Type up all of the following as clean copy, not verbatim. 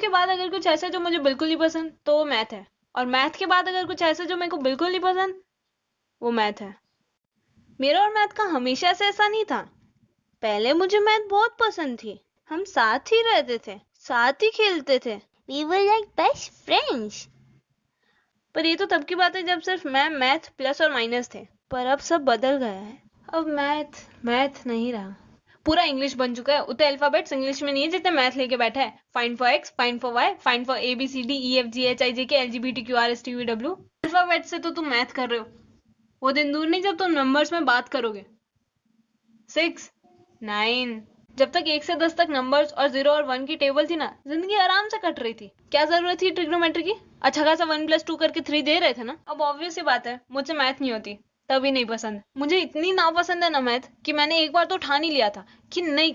के बाद अगर कुछ ऐसा जो मुझे बिल्कुल नहीं पसंद तो वो मैथ है, और मैथ के बाद अगर कुछ ऐसा जो मेरे को बिल्कुल नहीं पसंद वो मैथ है। मेरा और मैथ का हमेशा से ऐसा नहीं था। पहले मुझे मैथ बहुत पसंद थी, हम साथ ही रहते थे, साथ ही खेलते थे, We were like best friends. पर ये तो तब की बात है जब सिर्फ मैथ प्लस और माइनस थे। पर अब सब बदल गया है। अब मैथ मैथ नहीं रहा, पूरा इंग्लिश बन चुका है। उतने अल्फाबेट्स इंग्लिश में नहीं है जितने मैथ लेके बैठा है। Find for X, find for Y, find for A B C D E F G H I J K L G B T Q R S T V W. Alphabet से तो तुम math कर रहे हो, वो दिन दूर नहीं जब तुम नंबर्स में बात करोगे। 6, 9, जब तक 1 से 10 तक नंबर्स और 0 और 1 की टेबल थी ना, जिंदगी आराम से कट रही थी। क्या जरूरत थी ट्रिग्नोमेट्री की? अच्छा खासा 1+2 करके 3 दे रहे थे ना। अब ऑब्वियस सी बात है मुझसे मैथ नहीं होती, तभी नहीं पसंद। मुझे इतनी नापसंद है ना मैथ कि मैंने एक बार तो ठान ही लिया था कि नहीं,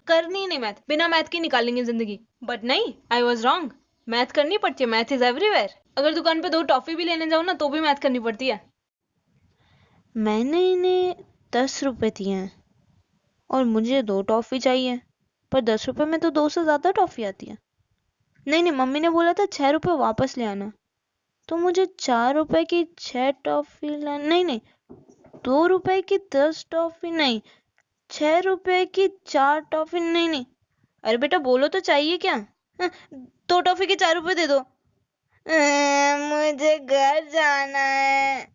करनी ही नहीं मैथ, बिना मैथ के निकालेंगे जिंदगी। बट नहीं, आई वॉज रॉन्ग। मैथ करनी पड़ती है, मैथ इज एवरीवेयर। अगर दुकान पे 2 टॉफी भी लेने जाओ ना तो भी मैथ करनी पड़ती है। मैंने इन्हें 10 रुपए दिए हैं और मुझे 2 टॉफी चाहिए, पर 10 रुपए में तो 2 से ज्यादा टॉफी आती है। नहीं, मम्मी ने बोला था 6 रुपए वापस ले आना, तो मुझे 4 रुपए की 6 टॉफी नहीं, 2 रुपए की 10 टॉफी नहीं, 6 रुपए की 4 टॉफी नहीं। अरे बेटा बोलो तो चाहिए क्या? 2 टॉफी के 4 रुपए दे दो। मुझे घर जाना है।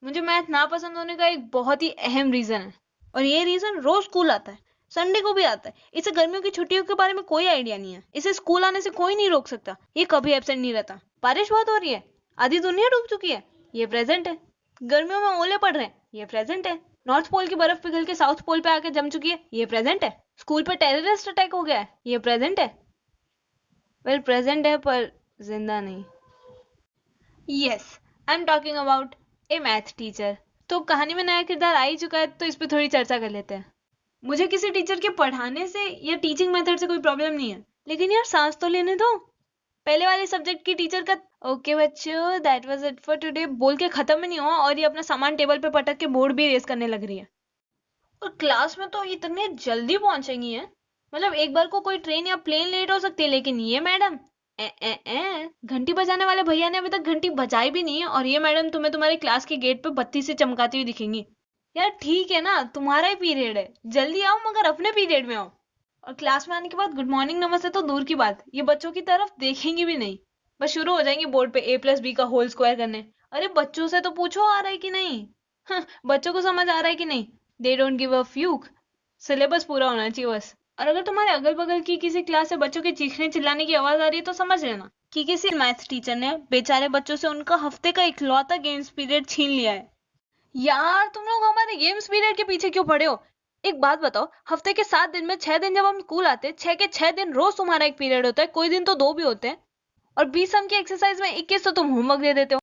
मुझे मैथ नापसंद होने का एक बहुत ही अहम रीजन है, और ये रीजन रोज स्कूल आता है, संडे को भी आता है। इसे गर्मियों की छुट्टियों के बारे में कोई आइडिया नहीं है। इसे स्कूल आने से कोई नहीं रोक सकता। ये कभी एब्सेंट नहीं रहता। बारिश बहुत हो रही है, आधी दुनिया डूब चुकी है, ये प्रेजेंट है। गर्मियों में ओले पड़ रहे हैं, ये प्रेजेंट है। नॉर्थ पोल की बर्फ पिघल के साउथ पोल पे आके जम चुकी है, ये प्रेजेंट है। स्कूल पे टेररिस्ट अटैक हो गया है, ये प्रेजेंट है। वेल, प्रेजेंट है पर जिंदा नहीं। Yes, I am talking about A math teacher. तो कहानी में नया किरदार आ ही चुका है, तो इस पे थोड़ी चर्चा कर लेते हैं। मुझे किसी टीचर के पढ़ाने से या टीचिंग मेथड से कोई प्रॉब्लम नहीं है, लेकिन यार सांस तो लेने दो। पहले वाले सब्जेक्ट की टीचर का ओके बच्चों that was it for today बोल के खत्म ही नहीं हुआ, और ये अपना सामान टेबल पे पटक के बोर्ड भी रेस करने लग रही है। और क्लास में तो इतने जल्दी पहुंचेंगी है, मतलब एक बार को कोई ट्रेन या प्लेन लेट हो सकती है, लेकिन ये मैडम घंटी बजाने वाले भैया ने अभी तक घंटी बजाई भी नहीं है, और ये मैडम तुम्हें तुम्हारे क्लास के गेट पे बत्ती से चमकाती हुई दिखेंगी। यार ठीक है ना, तुम्हारा ही पीरियड है, जल्दी आओ मगर अपने पीरियड में आओ। और क्लास में आने के बाद गुड मॉर्निंग नमस्ते तो दूर की बात, ये बच्चों की तरफ देखेंगी भी नहीं। बस शुरू हो जाएंगे बोर्ड पे a+b का होल स्क्वायर करने। अरे बच्चों से तो पूछो आ रहा है कि नहीं। बच्चों को समझ आ रहा है कि नहीं। They don't give a fuck, syllabus पूरा होना चाहिए बस। और अगर तुम्हारे अगल बगल की किसी क्लास से बच्चों के चीखने चिल्लाने की आवाज आ रही है तो समझ लेना कि किसी मैथ टीचर ने बेचारे बच्चों से उनका हफ्ते का इकलौता गेम्स पीरियड छीन लिया है। यार तुम लोग हमारे गेम्स पीरियड के पीछे क्यों पड़े हो? एक बात बताओ, हफ्ते के 7 दिन में 6 दिन जब हम स्कूल आते, 6 के 6 दिन रोज तुम्हारा एक पीरियड होता है, कोई दिन तो 2 भी होते हैं। और 20 सम की एक्सरसाइज में 21 तो तुम होमवर्क दे देते हो।